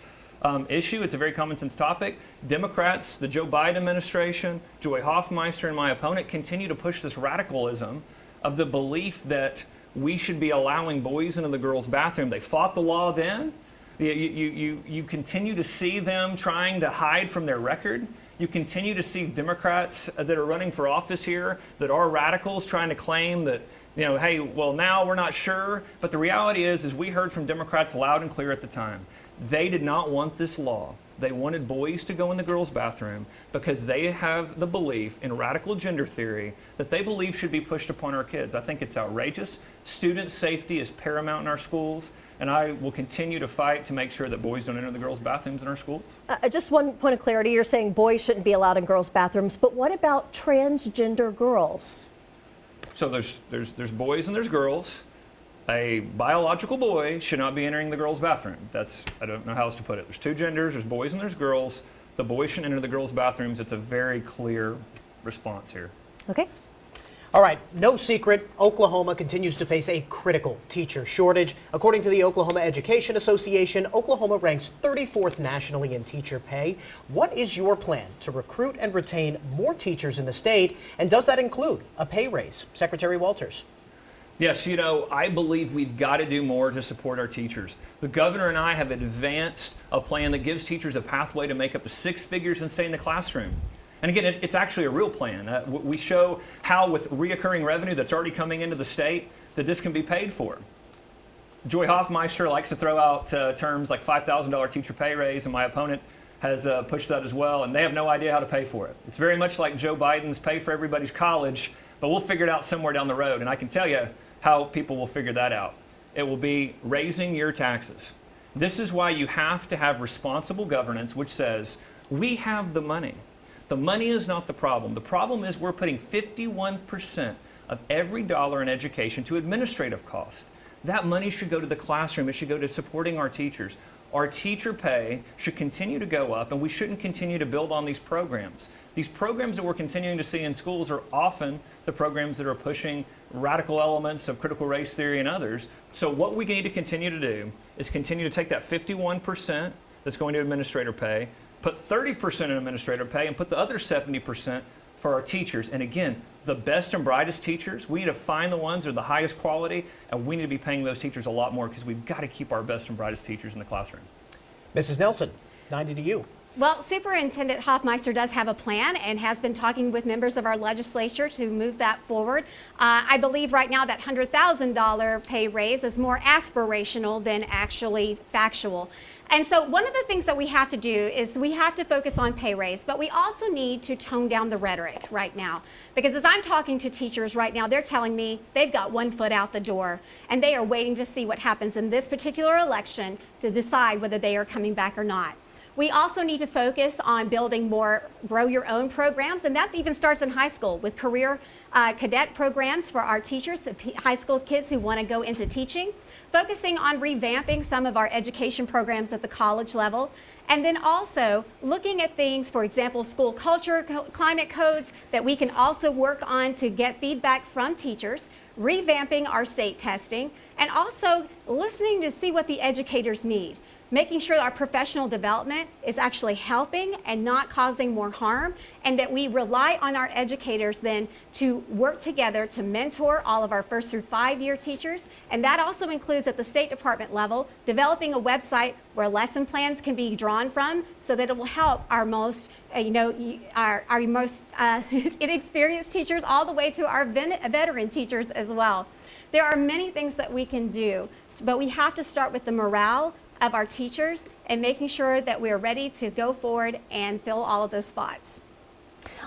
issue. It's a very common sense topic. Democrats, the Joe Biden administration, Joy Hoffmeister and my opponent continue to push this radicalism of the belief that we should be allowing boys into the girls' bathroom. They fought the law then. You continue to see them trying to hide from their record. You continue to see Democrats that are running for office here that are radicals trying to claim that, hey, well, now we're not sure. But the reality is we heard from Democrats loud and clear at the time. They did not want this law. They wanted boys to go in the girls' bathroom because they have the belief in radical gender theory that they believe should be pushed upon our kids. I think it's outrageous. Student safety is paramount in our schools, and I will continue to fight to make sure that boys don't enter the girls' bathrooms in our schools. Just one point of clarity. You're saying boys shouldn't be allowed in girls' bathrooms, but what about transgender girls? So there's boys and there's girls. A biological boy should not be entering the girls' bathroom. I don't know how else to put it. There's 2 genders, there's boys and there's girls. The boys shouldn't enter the girls' bathrooms. It's a very clear response here. Okay. All right, no secret, Oklahoma continues to face a critical teacher shortage. According to the Oklahoma Education Association, Oklahoma ranks 34th nationally in teacher pay. What is your plan to recruit and retain more teachers in the state, and does that include a pay raise? Secretary Walters. Yes, I believe we've got to do more to support our teachers. The governor and I have advanced a plan that gives teachers a pathway to make up to 6 figures and stay in the classroom. And again, it's actually a real plan. We show how with reoccurring revenue that's already coming into the state that this can be paid for. Joy Hoffmeister likes to throw out terms like $5,000 teacher pay raise, and my opponent has pushed that as well, and they have no idea how to pay for it. It's very much like Joe Biden's pay for everybody's college, but we'll figure it out somewhere down the road. And I can tell you how people will figure that out. It will be raising your taxes. This is why you have to have responsible governance, which says we have the money. The money is not the problem. The problem is we're putting 51% of every dollar in education to administrative costs. That money should go to the classroom. It should go to supporting our teachers. Our teacher pay should continue to go up, and we shouldn't continue to build on these programs. These programs that we're continuing to see in schools are often the programs that are pushing radical elements of critical race theory and others. So what we need to continue to do is continue to take that 51% that's going to administrator pay, put 30% in administrator pay, and put the other 70% for our teachers. And again, the best and brightest teachers, we need to find the ones that are the highest quality, and we need to be paying those teachers a lot more because we've got to keep our best and brightest teachers in the classroom. Mrs. Nelson, 90 to you. Well, Superintendent Hoffmeister does have a plan and has been talking with members of our legislature to move that forward. I believe right now that $100,000 pay raise is more aspirational than actually factual. And so one of the things that we have to do is we have to focus on pay raise, but we also need to tone down the rhetoric right now. Because as I'm talking to teachers right now, they're telling me they've got one foot out the door and they are waiting to see what happens in this particular election to decide whether they are coming back or not. We also need to focus on building more grow your own programs, and that even starts in high school with career cadet programs for our teachers, high school kids who want to go into teaching, focusing on revamping some of our education programs at the college level, and then also looking at things, for example, school culture, climate codes that we can also work on to get feedback from teachers, revamping our state testing, and also listening to see what the educators need. Making sure our professional development is actually helping and not causing more harm, and that we rely on our educators then to work together to mentor all of our 1st through 5-year teachers. And that also includes at the State Department level, developing a website where lesson plans can be drawn from so that it will help our most, our most inexperienced teachers all the way to our veteran teachers as well. There are many things that we can do, but we have to start with the morale of our teachers and making sure that we're ready to go forward and fill all of those spots.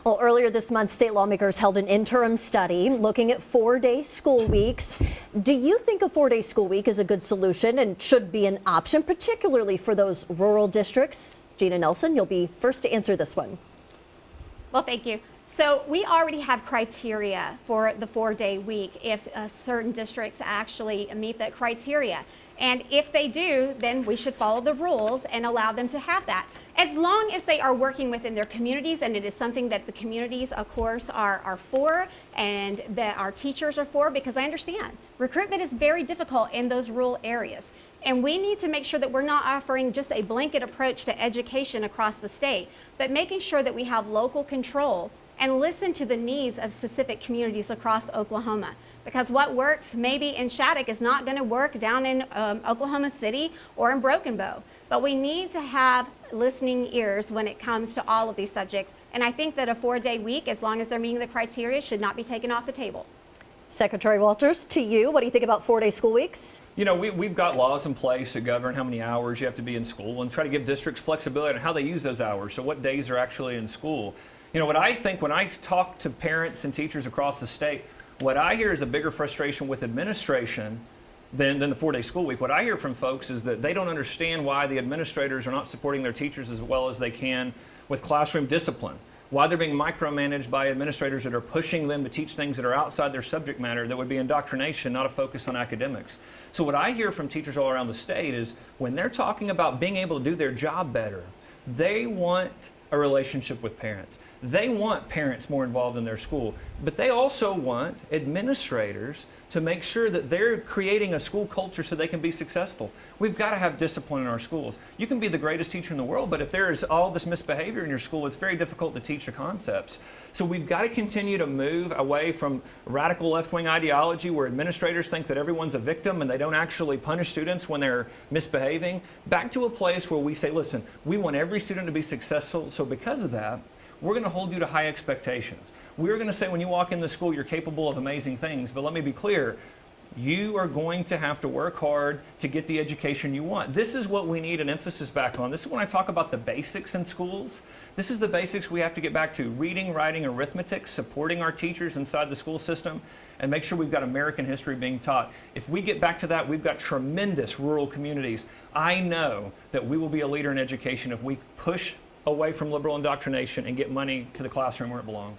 Well, earlier this month, state lawmakers held an interim study looking at 4-day school weeks. Do you think a 4-day school week is a good solution and should be an option, particularly for those rural districts? Jena Nelson, you'll be first to answer this one. Well, thank you. So we already have criteria for the 4-day week if certain districts actually meet that criteria. And if they do, then we should follow the rules and allow them to have that. As long as they are working within their communities, and it is something that the communities, of course, are for, and that our teachers are for, because I understand recruitment is very difficult in those rural areas. And we need to make sure that we're not offering just a blanket approach to education across the state, but making sure that we have local control and listen to the needs of specific communities across Oklahoma. Because what works maybe in Shattuck is not going to work down in Oklahoma City or in Broken Bow. But we need to have listening ears when it comes to all of these subjects. And I think that a 4-day week, as long as they're meeting the criteria, should not be taken off the table. Secretary Walters, to you, what do you think about 4-day school weeks? You know, we've got laws in place that govern how many hours you have to be in school and try to give districts flexibility on how they use those hours, so what days are actually in school. You know, what I think when I talk to parents and teachers across the state, what I hear is a bigger frustration with administration than the 4-day school week. What I hear from folks is that they don't understand why the administrators are not supporting their teachers as well as they can with classroom discipline, why they're being micromanaged by administrators that are pushing them to teach things that are outside their subject matter that would be indoctrination, not a focus on academics. So what I hear from teachers all around the state is when they're talking about being able to do their job better, they want a relationship with parents. They want parents more involved in their school, but they also want administrators to make sure that they're creating a school culture so they can be successful. We've got to have discipline in our schools. You can be the greatest teacher in the world, but if there is all this misbehavior in your school, it's very difficult to teach the concepts. So we've got to continue to move away from radical left-wing ideology where administrators think that everyone's a victim and they don't actually punish students when they're misbehaving, back to a place where we say, listen, we want every student to be successful, so because of that, we're going to hold you to high expectations. We're going to say when you walk in the school, you're capable of amazing things. But let me be clear, you are going to have to work hard to get the education you want. This is what we need an emphasis back on. This is when I talk about the basics in schools. This is the basics we have to get back to: reading, writing, arithmetic, supporting our teachers inside the school system, and make sure we've got American history being taught. If we get back to that, we've got tremendous rural communities. I know that we will be a leader in education if we push away from liberal indoctrination and get money to the classroom where it belongs.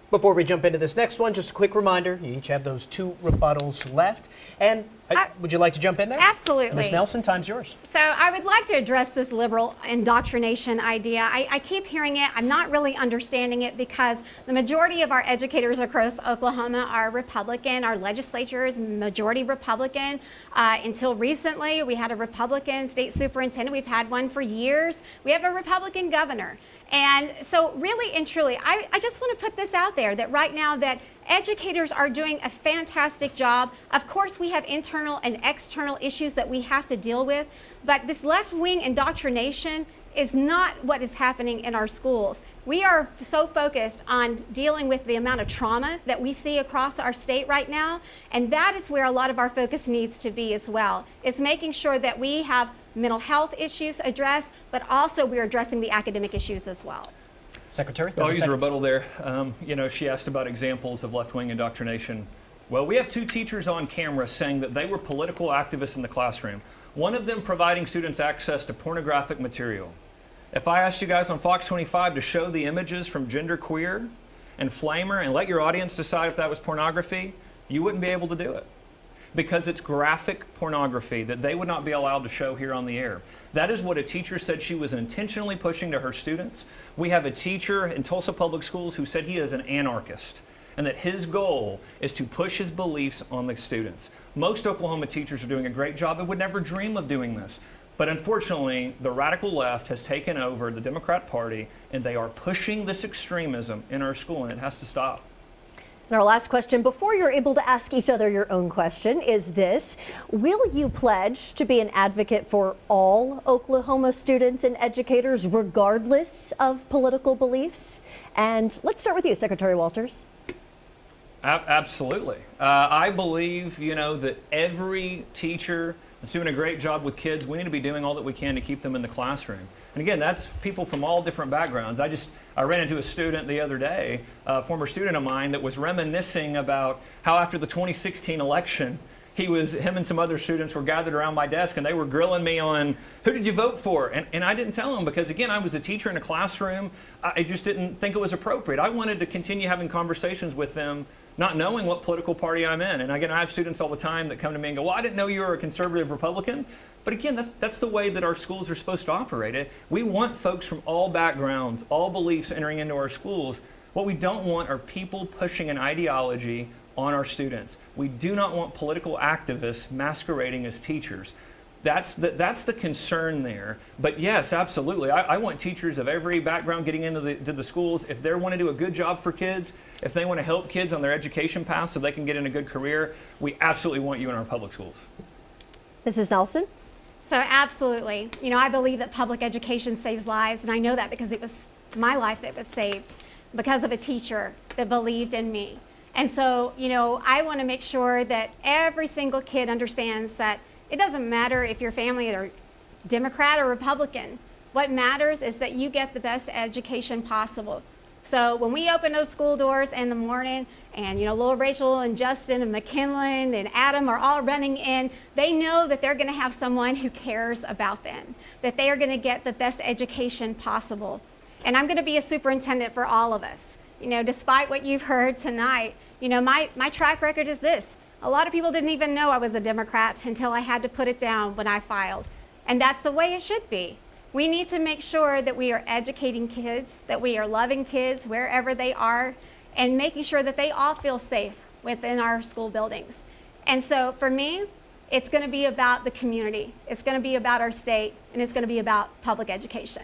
Before we jump into this next one, just a quick reminder, you each have those 2 rebuttals left. And would you like to jump in there? Absolutely. Ms. Nelson, time's yours. So I would like to address this liberal indoctrination idea. I keep hearing it. I'm not really understanding it because the majority of our educators across Oklahoma are Republican. Our legislature is majority Republican. Until recently, we had a Republican state superintendent. We've had one for years. We have a Republican governor. And so really and truly, I just want to put this out there that right now that educators are doing a fantastic job. Of course, we have internal and external issues that we have to deal with, but this left-wing indoctrination is not what is happening in our schools. We are so focused on dealing with the amount of trauma that we see across our state right now, and that is where a lot of our focus needs to be as well. It's making sure that we have mental health issues addressed, but also we're addressing the academic issues as well. Secretary, I'll 30 use a seconds. rebuttal there. She asked about examples of left-wing indoctrination. Well, we have 2 teachers on camera saying that they were political activists in the classroom. One of them providing students access to pornographic material. If I asked you guys on Fox 25 to show the images from Genderqueer and Flamer and let your audience decide if that was pornography, you wouldn't be able to do it, because it's graphic pornography that they would not be allowed to show here on the air. That is what a teacher said she was intentionally pushing to her students. We have a teacher in Tulsa Public Schools who said he is an anarchist and that his goal is to push his beliefs on the students. Most Oklahoma teachers are doing a great job and would never dream of doing this. But unfortunately, the radical left has taken over the Democrat Party and they are pushing this extremism in our school, and it has to stop. And our last question, before you're able to ask each other your own question, is this: will you pledge to be an advocate for all Oklahoma students and educators, regardless of political beliefs? And let's start with you, Secretary Walters. Absolutely. I believe, that every teacher that's doing a great job with kids, we need to be doing all that we can to keep them in the classroom. And again, that's people from all different backgrounds. I ran into a student the other day, a former student of mine, that was reminiscing about how after the 2016 election, him and some other students were gathered around my desk and they were grilling me on, who did you vote for? And I didn't tell them because, again, I was a teacher in a classroom. I just didn't think it was appropriate. I wanted to continue having conversations with them, not knowing what political party I'm in. And again, I have students all the time that come to me and go, well, I didn't know you were a conservative Republican. But again, that's the way that our schools are supposed to operate. We want folks from all backgrounds, all beliefs entering into our schools. What we don't want are people pushing an ideology on our students. We do not want political activists masquerading as teachers. That's the concern there. But yes, absolutely. I want teachers of every background getting into the schools. If they want to do a good job for kids, if they want to help kids on their education path so they can get in a good career, we absolutely want you in our public schools. Mrs. Nelson? So absolutely. I believe that public education saves lives, and I know that because it was my life that was saved because of a teacher that believed in me. And so, I want to make sure that every single kid understands that it doesn't matter if your family are Democrat or Republican. What matters is that you get the best education possible. So when we open those school doors in the morning and, little Rachel and Justin and McKinley and Adam are all running in, they know that they're going to have someone who cares about them, that they are going to get the best education possible. And I'm going to be a superintendent for all of us. Despite what you've heard tonight, my track record is this. A lot of people didn't even know I was a Democrat until I had to put it down when I filed. And that's the way it should be. We need to make sure that we are educating kids, that we are loving kids wherever they are, and making sure that they all feel safe within our school buildings. And so for me, it's going to be about the community. It's going to be about our state, and it's going to be about public education.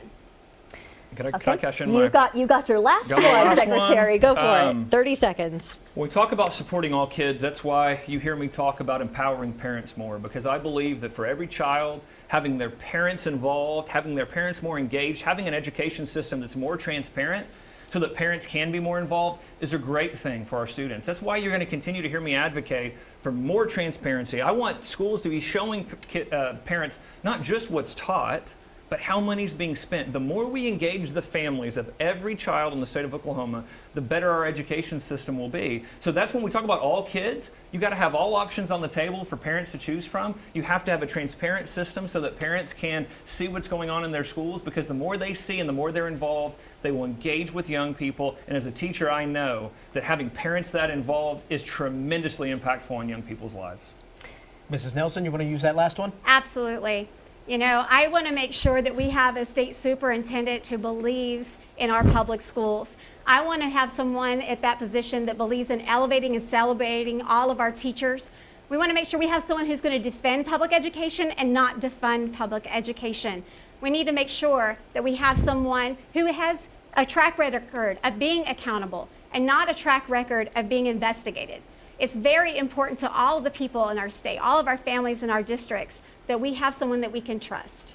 Can I cash in You got your last Got my one, last Secretary. one. Go for it. 30 seconds. When we talk about supporting all kids, that's why you hear me talk about empowering parents more, because I believe that for every child, having their parents involved, having their parents more engaged, having an education system that's more transparent so that parents can be more involved is a great thing for our students. That's why you're going to continue to hear me advocate for more transparency. I want schools to be showing parents not just what's taught, but how money's being spent. The more we engage the families of every child in the state of Oklahoma, the better our education system will be. So that's when we talk about all kids, you got to have all options on the table for parents to choose from. You have to have a transparent system so that parents can see what's going on in their schools, because the more they see and the more they're involved, they will engage with young people. And as a teacher, I know that having parents that involved is tremendously impactful on young people's lives. Mrs. Nelson, you want to use that last one? Absolutely. You know, I want to make sure that we have a state superintendent who believes in our public schools. I want to have someone at that position that believes in elevating and celebrating all of our teachers. We want to make sure we have someone who's going to defend public education and not defund public education. We need to make sure that we have someone who has a track record of being accountable and not a track record of being investigated. It's very important to all of the people in our state, all of our families in our districts, that we have someone that we can trust.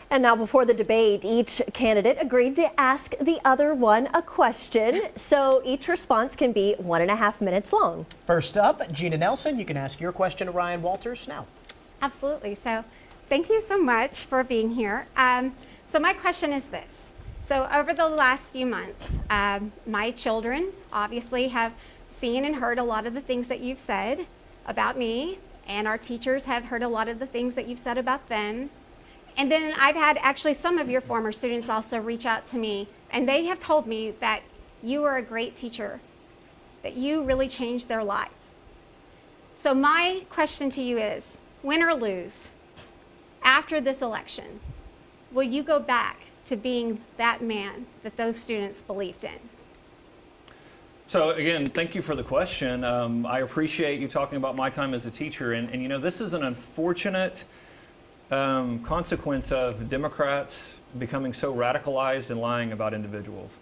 And now before the debate, each candidate agreed to ask the other one a question. So each response can be 1.5 minutes long. First up, Jena Nelson, you can ask your question to Ryan Walters now. Absolutely. So thank you so much for being here. So my question is this. So over the last few months, my children obviously have seen and heard a lot of the things that you've said about me, and our teachers have heard a lot of the things that you've said about them. And then I've had actually some of your former students also reach out to me, and they have told me that you are a great teacher, that you really changed their life. So my question to you is, win or lose, after this election, will you go back to being that man that those students believed in? So again, thank you for the question. I appreciate you talking about my time as a teacher. And you know, this is an unfortunate consequence of Democrats becoming so radicalized and lying about individuals.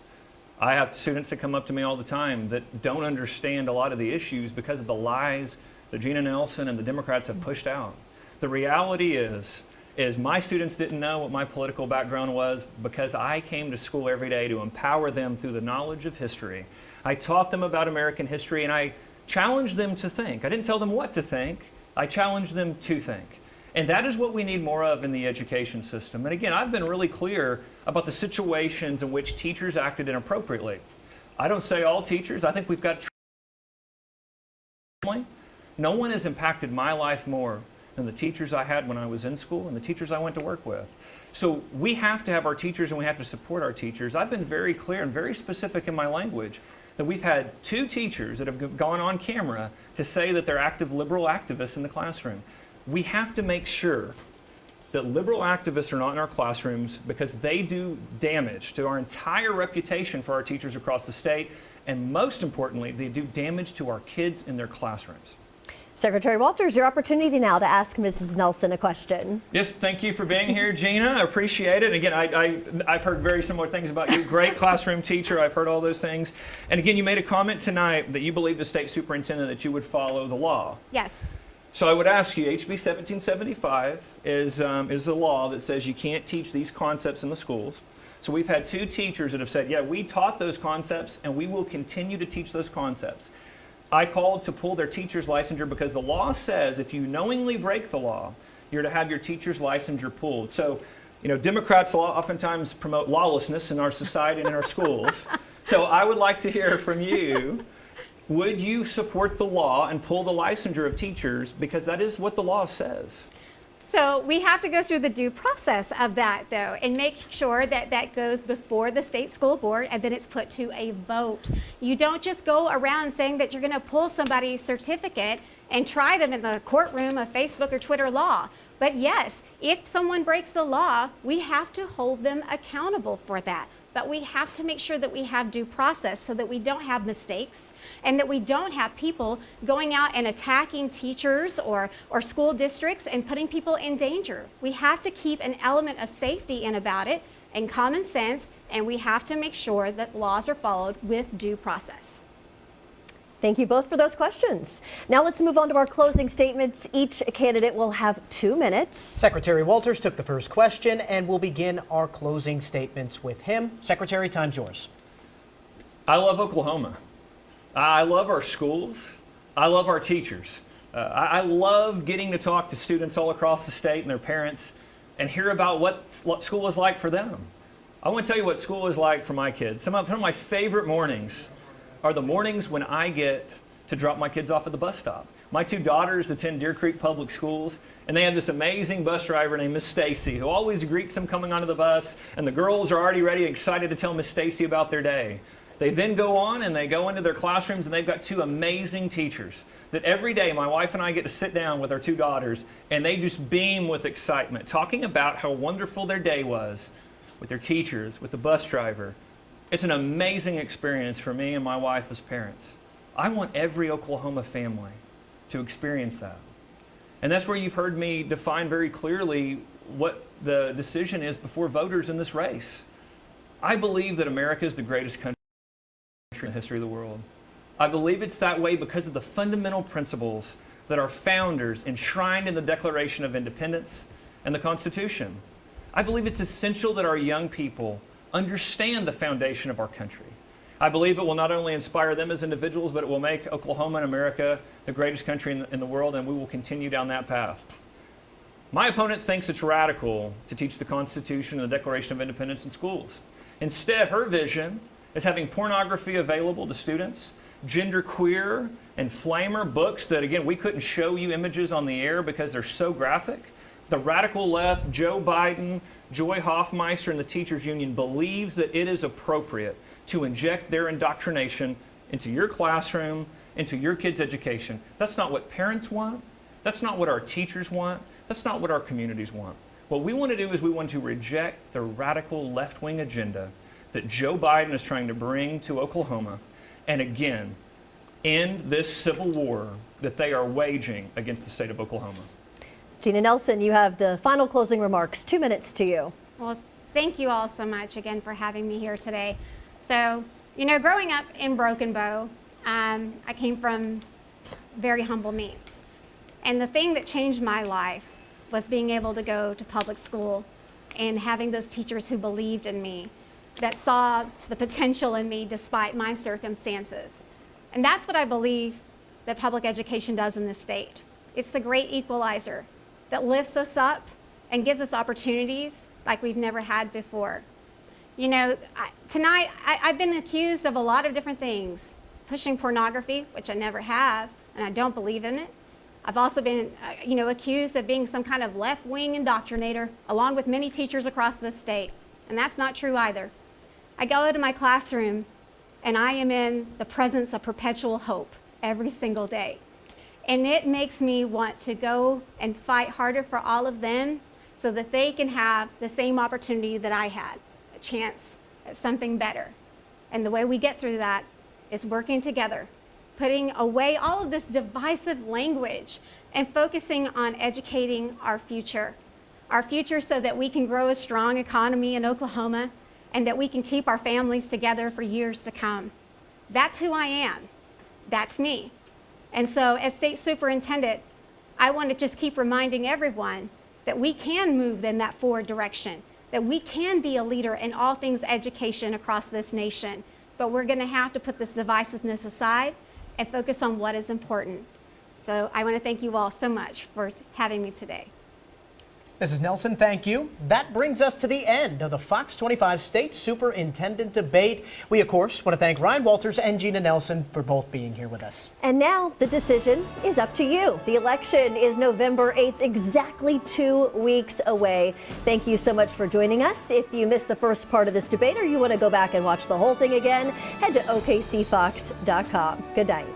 I have students that come up to me all the time that don't understand a lot of the issues because of the lies that Jena Nelson and the Democrats have pushed out. The reality is my students didn't know what my political background was because I came to school every day to empower them through the knowledge of history. I taught them about American history, and I challenged them to think. I didn't tell them what to think. I challenged them to think. And that is what we need more of in the education system. And again, I've been really clear about the situations in which teachers acted inappropriately. I don't say all teachers. I think we've got no one has impacted my life more than the teachers I had when I was in school and the teachers I went to work with. So we have to have our teachers and we have to support our teachers. I've been very clear and very specific in my language that we've had 2 teachers that have gone on camera to say that they're active liberal activists in the classroom. We have to make sure that liberal activists are not in our classrooms because they do damage to our entire reputation for our teachers across the state, and most importantly, they do damage to our kids in their classrooms. Secretary Walters, your opportunity now to ask Mrs. Nelson a question. Yes, thank you for being here, Jena. I appreciate it. Again, I've heard very similar things about you. Great classroom teacher. I've heard all those things. And again, you made a comment tonight that you believe the state superintendent that you would follow the law. Yes. So I would ask you, HB 1775 is the law that says you can't teach these concepts in the schools. So we've had 2 teachers that have said, yeah, we taught those concepts and we will continue to teach those concepts. I called to pull their teacher's licensure because the law says if you knowingly break the law, you're to have your teacher's licensure pulled. So, you know, Democrats oftentimes promote lawlessness in our society and in our schools. So I would like to hear from you. Would you support the law and pull the licensure of teachers? Because that is what the law says. So we have to go through the due process of that, though, and make sure that that goes before the state school board and then it's put to a vote. You don't just go around saying that you're going to pull somebody's certificate and try them in the courtroom of Facebook or Twitter law. But yes, if someone breaks the law, we have to hold them accountable for that. But we have to make sure that we have due process so that we don't have mistakes and that we don't have people going out and attacking teachers or school districts and putting people in danger. We have to keep an element of safety in about it and common sense, and we have to make sure that laws are followed with due process. Thank you both for those questions. Now let's move on to our closing statements. Each candidate will have 2 minutes. Secretary Walters took the first question, and we'll begin our closing statements with him. Secretary, time's yours. I love Oklahoma. I love our schools. I love our teachers. I love getting to talk to students all across the state and their parents. and hear about what school is like for them. I want to tell you what school is like for my kids. Some of my favorite mornings are the mornings when I get to drop my kids off at the bus stop. My two daughters attend Deer Creek Public Schools, and they have this amazing bus driver named Miss Stacy, who always greets them coming onto the bus, and the girls are already ready, excited to tell Miss Stacy about their day. They then go on and they go into their classrooms, and they've got two amazing teachers that every day my wife and I get to sit down with our two daughters, and they just beam with excitement, talking about how wonderful their day was with their teachers, with the bus driver. It's an amazing experience for me and my wife as parents. I want every Oklahoma family to experience that. And that's where you've heard me define very clearly what the decision is before voters in this race. I believe that America is the greatest country in the history of the world. I believe it's that way because of the fundamental principles that our founders enshrined in the Declaration of Independence and the Constitution. I believe it's essential that our young people understand the foundation of our country. I believe it will not only inspire them as individuals, but it will make Oklahoma and America the greatest country in the world, and we will continue down that path. My opponent thinks it's radical to teach the Constitution and the Declaration of Independence in schools. Instead, her vision is having pornography available to students, genderqueer and flamer books that, again, we couldn't show you images on the air because they're so graphic. The radical left, Joe Biden, Joy Hoffmeister, and the Teachers Union believes that it is appropriate to inject their indoctrination into your classroom, into your kids' education. That's not what parents want. That's not what our teachers want. That's not what our communities want. What we want to do is we want to reject the radical left-wing agenda that Joe Biden is trying to bring to Oklahoma, and again, end this civil war that they are waging against the state of Oklahoma. Jena Nelson, you have the final closing remarks. 2 minutes to you. Well, thank you all so much again for having me here today. So, you know, growing up in Broken Bow, I came from very humble means. And the thing that changed my life was being able to go to public school and having those teachers who believed in me, that saw the potential in me despite my circumstances. And that's what I believe that public education does in this state. It's the great equalizer that lifts us up and gives us opportunities like we've never had before. You know, tonight I've been accused of a lot of different things. Pushing pornography, which I never have, and I don't believe in it. I've also been, accused of being some kind of left-wing indoctrinator, along with many teachers across this state. And that's not true either. I go into my classroom, and I am in the presence of perpetual hope every single day. And it makes me want to go and fight harder for all of them so that they can have the same opportunity that I had, a chance at something better. And the way we get through that is working together, putting away all of this divisive language and focusing on educating our future so that we can grow a strong economy in Oklahoma and that we can keep our families together for years to come. That's who I am. That's me. And so as State Superintendent, I want to just keep reminding everyone that we can move in that forward direction, that we can be a leader in all things education across this nation, but we're going to have to put this divisiveness aside and focus on what is important. So I want to thank you all so much for having me today. Mrs. Nelson, thank you. That brings us to the end of the Fox 25 State Superintendent debate. We, of course, want to thank Ryan Walters and Jena Nelson for both being here with us. And now the decision is up to you. The election is November 8th, exactly 2 weeks away. Thank you so much for joining us. If you missed the first part of this debate or you want to go back and watch the whole thing again, head to OKCFox.com. Good night.